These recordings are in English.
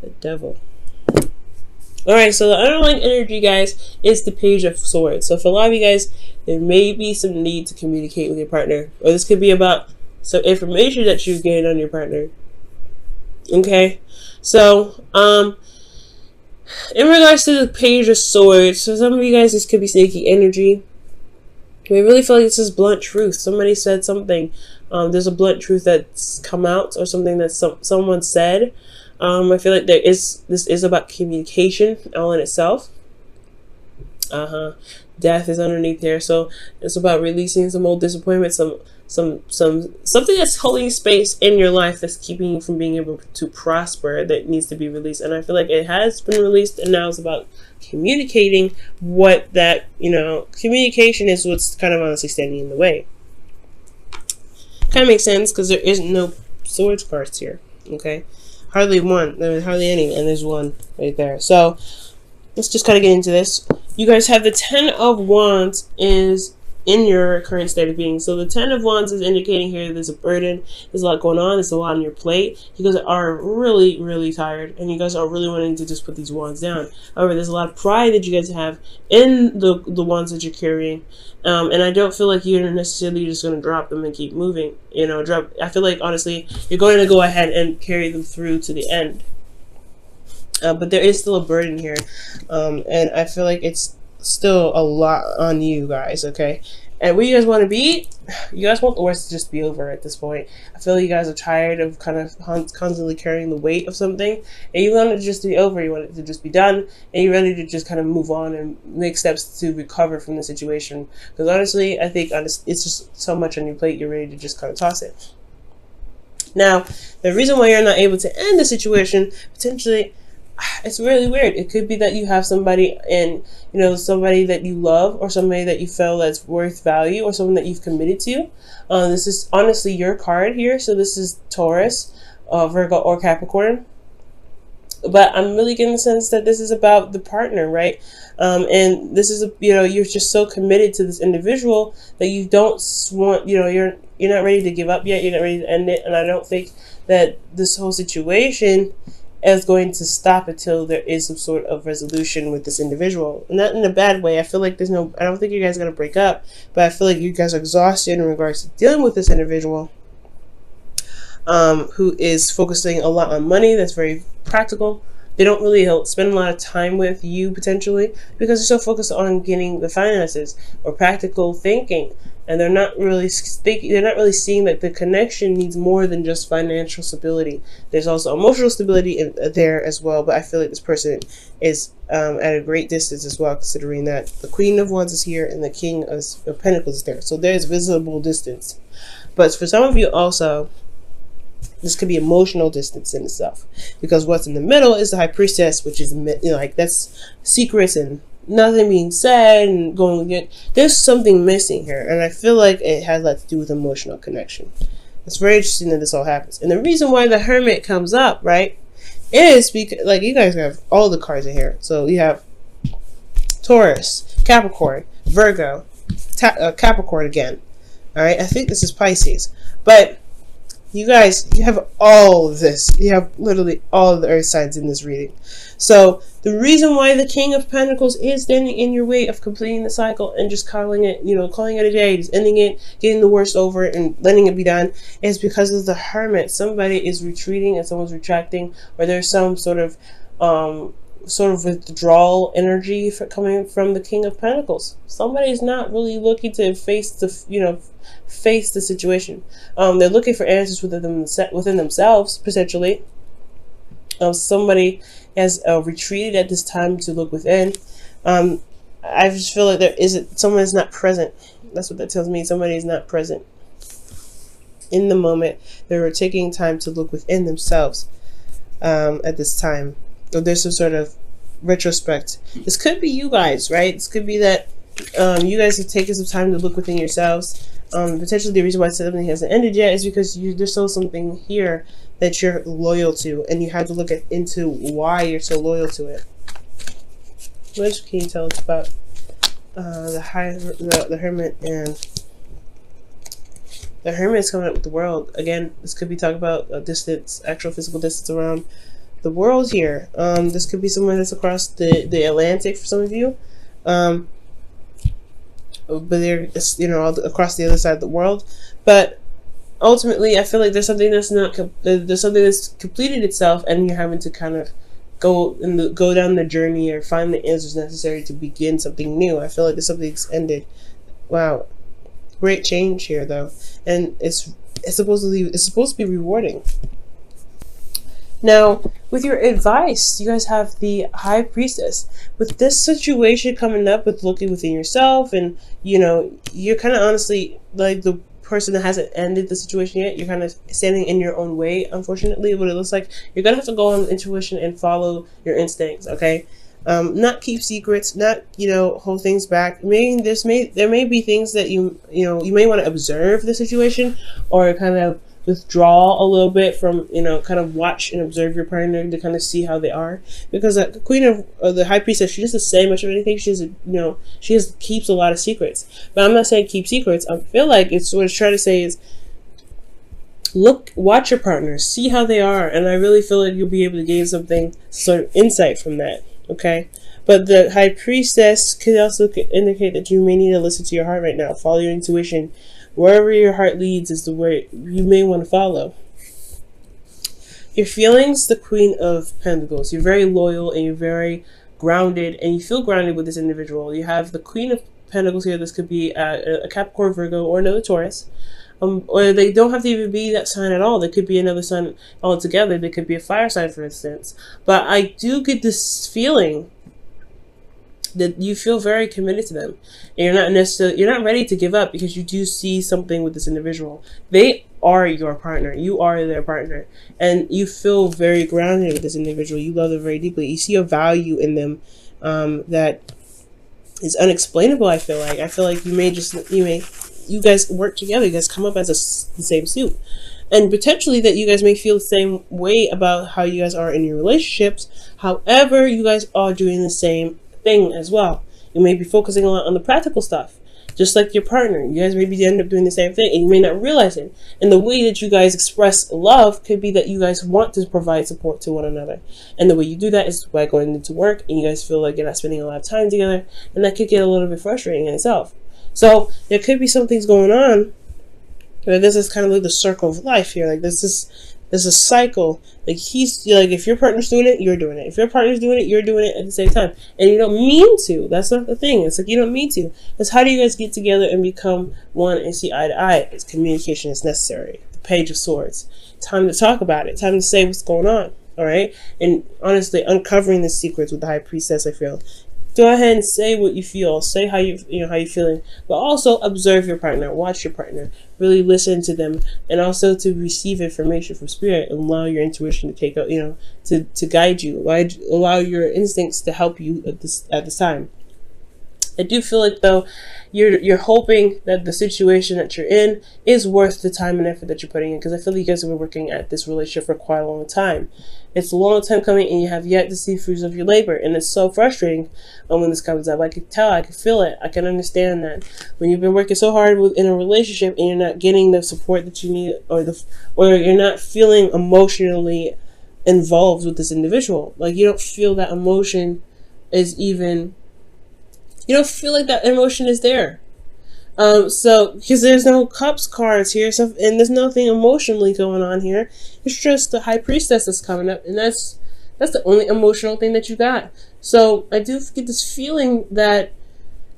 The devil. Alright, so the underlying energy, guys, is the Page of Swords. So for a lot of you guys, there may be some need to communicate with your partner. Or this could be about some information that you gain on your partner. Okay? So, in regards to the Page of Swords, so some of you guys, this could be sneaky energy. We really feel like this is blunt truth. Somebody said something. There's a blunt truth that's come out, or something that someone said. I feel like this is about communication all in itself. Death is underneath there, so it's about releasing some old disappointment, something that's holding space in your life that's keeping you from being able to prosper, that needs to be released. And I feel like it has been released, and now it's about communicating what that, communication is what's kind of honestly standing in the way. Kind of makes sense because there is no swords cards here. Okay, hardly one. There's hardly any, and there's one right there. So let's just kind of get into this. You guys have the Ten of Wands is in your current state of being. So the Ten of Wands is indicating here there's a burden, there's a lot going on, there's a lot on your plate. You guys are really, really tired, and you guys are really wanting to just put these wands down. However, there's a lot of pride that you guys have in the wands that you're carrying. And I don't feel like you're necessarily just going to drop them and keep moving. I feel like, honestly, you're going to go ahead and carry them through to the end. But there is still a burden here. And I feel like it's still a lot on you guys, okay? And where you guys want to be, you guys want the worst to just be over at this point. I feel like you guys are tired of kind of constantly carrying the weight of something, and you want it to just be over. You want it to just be done, and you're ready to just kind of move on and make steps to recover from the situation. Because honestly, I think it's just so much on your plate, you're ready to just kind of toss it. Now, the reason why you're not able to end the situation, potentially, it's really weird. It could be that you have somebody somebody that you love, or somebody that you feel that's worth value, or someone that you've committed to. This is honestly your card here. So this is Taurus, Virgo, or Capricorn. But I'm really getting the sense that this is about the partner, right? And this is you're just so committed to this individual that you don't want, you're not ready to give up yet. You're not ready to end it. And I don't think that this whole situation is going to stop until there is some sort of resolution with this individual. Not in a bad way. I feel like I don't think you guys are going to break up, but I feel like you guys are exhausted in regards to dealing with this individual who is focusing a lot on money. That's very practical. They don't really spend a lot of time with you, potentially, because they're so focused on getting the finances or practical thinking. And they're not really seeing that the connection needs more than just financial stability. There's also emotional stability there as well. But I feel like this person is at a great distance as well, considering that the Queen of Wands is here and the King of Pentacles is there. So there's visible distance. But for some of you also, this could be emotional distance in itself, because what's in the middle is the High Priestess, which is that's secrets and nothing being said and going again. There's something missing here, and I feel like it has a lot to do with emotional connection. It's very interesting that this all happens. And the reason why the Hermit comes up, right, is because, you guys have all the cards in here. So you have Taurus, Capricorn, Virgo, Capricorn again. All right, I think this is Pisces, but you guys, you have all of this. You have literally all of the earth signs in this reading. So the reason why the King of Pentacles is standing in your way of completing the cycle and just calling it a day, just ending it, getting the worst over it, and letting it be done, is because of the Hermit. Somebody is retreating and someone's retracting, or there's some sort of withdrawal energy coming from the King of Pentacles. Somebody's not really looking to face the situation. They're looking for answers within themselves, potentially. Somebody has retreated at this time to look within. I just feel like someone is not present. That's what that tells me. Somebody is not present in the moment. They're taking time to look within themselves at this time. So there's some sort of retrospect. This could be you guys, right? This could be that you guys have taken some time to look within yourselves. Potentially the reason why something hasn't ended yet is because there's still something here that you're loyal to, and you have to look into why you're so loyal to it. What can you tell us about the Hermit? And the Hermit is coming up with the World again. This could be talking about distance, actual physical distance around the world here. This could be someone that's across the Atlantic for some of you. But they're, you know, across the other side of the world. But ultimately, I feel like there's something that's not there's something that's completed itself, and you're having to kind of go down the journey or find the answers necessary to begin something new. I feel like there's something that's ended. Wow, great change here though, and it's supposed to be rewarding. Now, with your advice, you guys have the High Priestess. With this situation coming up with looking within yourself, and, you know, you're kind of honestly like the person that hasn't ended the situation yet. You're kind of standing in your own way, unfortunately. What it looks like, you're going to have to go on intuition and follow your instincts, okay? Not keep secrets, not, you know, hold things back. There may be things that you may want to observe the situation, or kind of withdraw a little bit from, you know, kind of watch and observe your partner to kind of see how they are, because the Queen of the High Priestess, she doesn't say much of anything. She doesn't, you know, she just keeps a lot of secrets. But I'm not saying keep secrets. I feel like it's what it's trying to say is watch your partner, see how they are, and I really feel like you'll be able to gain something, sort of insight from that. Okay. But the High Priestess could also indicate that you may need to listen to your heart right now, follow your intuition. Wherever your heart leads is the way you may want to follow. Your feelings, the Queen of Pentacles. You're very loyal and you're very grounded, and you feel grounded with this individual. You have the Queen of Pentacles here. This could be a Capricorn, Virgo, or another Taurus. Or they don't have to even be that sign at all. They could be another sign altogether. They could be a fire sign, for instance. But I do get this feeling that you feel very committed to them, and you're not ready to give up, because you do see something with this individual. They are your partner. You are their partner, and you feel very grounded with this individual. You love them very deeply. You see a value in them that is unexplainable. I feel like you guys work together. You guys come up as the same suit, and potentially that you guys may feel the same way about how you guys are in your relationships. However, you guys are doing the same thing as well. You may be focusing a lot on the practical stuff, just like your partner. You guys maybe end up doing the same thing, and you may not realize it. And the way that you guys express love could be that you guys want to provide support to one another, and the way you do that is by going into work, and you guys feel like you're not spending a lot of time together, and that could get a little bit frustrating in itself. So there could be some things going on. This is kind of like the circle of life here. Like this is a cycle. Like if your partner's doing it, you're doing it. If your partner's doing it, you're doing it at the same time. And you don't mean to. That's not the thing. It's like you don't mean to. It's how do you guys get together and become one and see eye to eye? It's communication is necessary. The Page of Swords. Time to talk about it. Time to say what's going on. All right. And honestly, uncovering the secrets with the High Priestess, I feel. Go ahead and say what you feel. Say how you're feeling, but also observe your partner, watch your partner, really listen to them, and also to receive information from spirit and allow your intuition to take out, to guide you. Allow your instincts to help you at this time. I do feel like though you're hoping that the situation that you're in is worth the time and effort that you're putting in, because I feel like you guys have been working at this relationship for quite a long time. It's a long time coming, and you have yet to see fruits of your labor, and it's so frustrating when this comes up. I can tell, I can feel it, I can understand that when you've been working so hard in a relationship and you're not getting the support that you need, or you're not feeling emotionally involved with this individual. Like you don't feel that emotion is even. You don't feel like that emotion is there. So, because there's no Cups cards here, so, and there's nothing emotionally going on here. It's just the High Priestess that's coming up, and that's the only emotional thing that you got. So, I do get this feeling that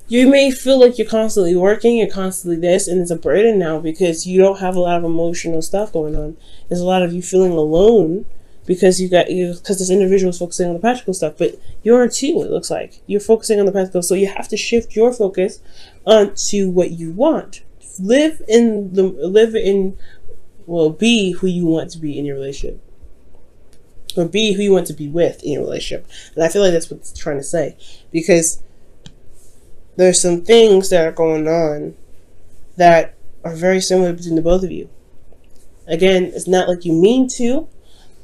you may feel like you're constantly working, you're constantly this, and it's a burden now because you don't have a lot of emotional stuff going on. There's a lot of you feeling alone, because because this individual is focusing on the practical stuff, but you're too, it looks like. You're focusing on the practical, so you have to shift your focus onto what you want. Be who you want to be in your relationship. Or be who you want to be with in your relationship. And I feel like that's what it's trying to say. Because there's some things that are going on that are very similar between the both of you. Again, it's not like you mean to,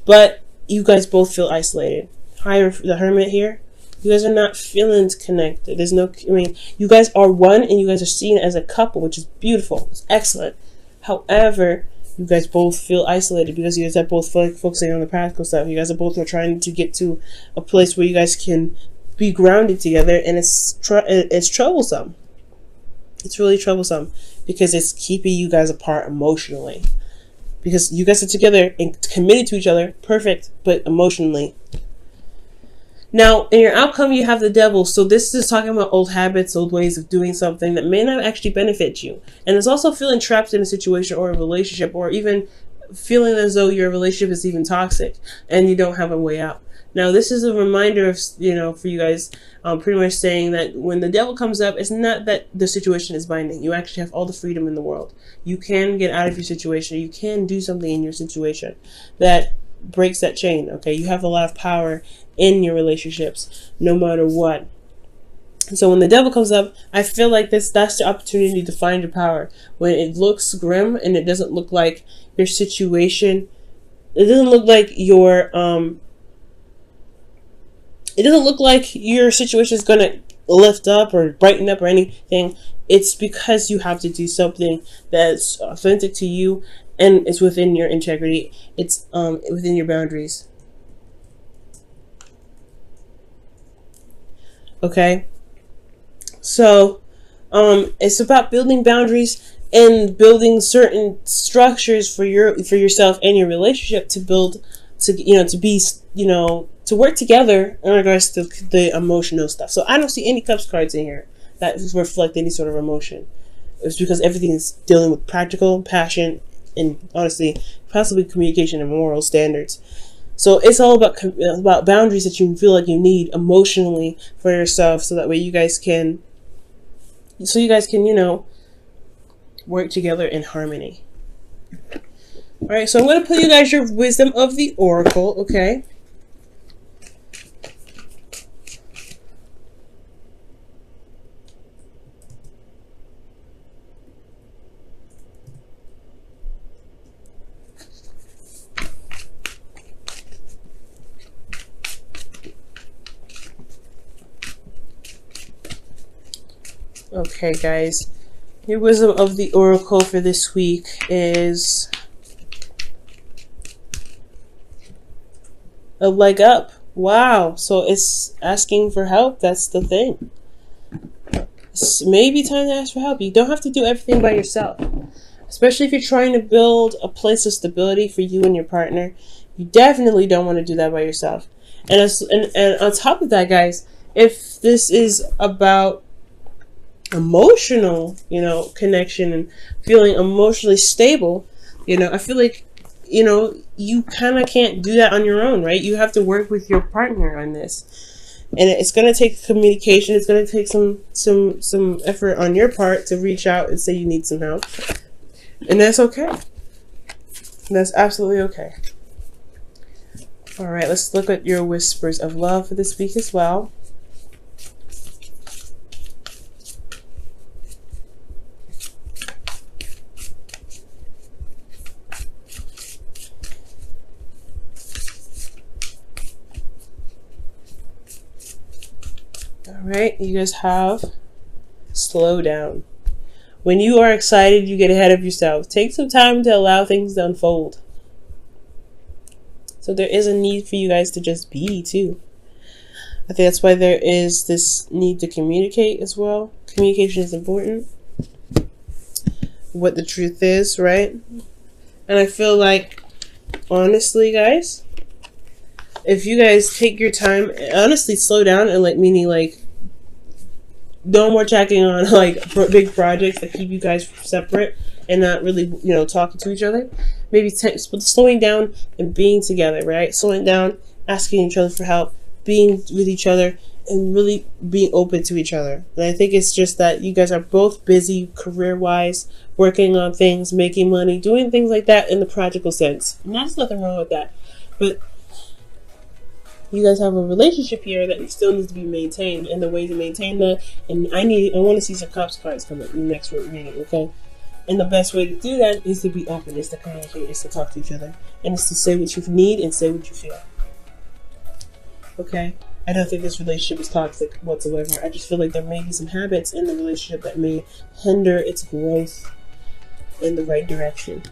but you guys both feel isolated. The Hermit here, you guys are not feeling connected. You guys are one, and you guys are seen as a couple, which is beautiful. It's excellent. However, You guys both feel isolated because you guys are both focusing on the practical stuff. You guys are both trying to get to a place where you guys can be grounded together, and it's troublesome. It's really troublesome because it's keeping you guys apart emotionally. Because you guys are together and committed to each other, perfect, but emotionally. Now, in your outcome, you have the devil. So this is talking about old habits, old ways of doing something that may not actually benefit you. And it's also feeling trapped in a situation or a relationship, or even feeling as though your relationship is even toxic and you don't have a way out. Now, this is a reminder of, for you guys, pretty much saying that when the devil comes up, it's not that the situation is binding. You actually have all the freedom in the world. You can get out of your situation. You can do something in your situation that breaks that chain, okay? You have a lot of power in your relationships, no matter what. So when the devil comes up, I feel like that's the opportunity to find your power. When it looks grim and it doesn't look like your situation, it doesn't look like your situation is going to lift up or brighten up or anything. It's because you have to do something that's authentic to you and it's within your integrity. It's within your boundaries. Okay? So, it's about building boundaries and building certain structures for yourself and your relationship to work together in regards to the emotional stuff. So I don't see any cups cards in here that reflect any sort of emotion. It's because everything is dealing with practical, passion, and honestly, possibly communication and moral standards. So it's all about boundaries that you feel like you need emotionally for yourself, so that way you guys can work together in harmony. All right, so I'm going to put you guys your wisdom of the oracle, okay? Okay, guys, your wisdom of the oracle for this week is a leg up. Wow, so it's asking for help. That's the thing. It's maybe time to ask for help. You don't have to do everything by yourself, especially if you're trying to build a place of stability for you and your partner. You definitely don't want to do that by yourself. And on top of that, guys, if this is about emotional, connection and feeling emotionally stable, I feel like, you kind of can't do that on your own, right? You have to work with your partner on this. And it's going to take communication. It's going to take some effort on your part to reach out and say you need some help. And that's okay. That's absolutely okay. All right, let's look at your whispers of love for this week as well. Alright, you guys have slow down. When you are excited, you get ahead of yourself. Take some time to allow things to unfold. So there is a need for you guys to just be, too. I think that's why there is this need to communicate as well. Communication is important. What the truth is, right? And I feel like, honestly, guys, if you guys take your time, honestly, slow down and meaning no more checking on big projects that keep you guys separate and not really, talking to each other. Maybe slowing down and being together, right? Slowing down, asking each other for help, being with each other, and really being open to each other. And I think it's just that you guys are both busy career-wise, working on things, making money, doing things like that in the practical sense. And there's nothing wrong with that. But you guys have a relationship here that still needs to be maintained, and the way to maintain that, and I want to see some cups cards come up in the next reading, okay? And the best way to do that is to be open, is to communicate, is to talk to each other, and it's to say what you need and say what you feel. Okay? I don't think this relationship is toxic whatsoever. I just feel like there may be some habits in the relationship that may hinder its growth in the right direction.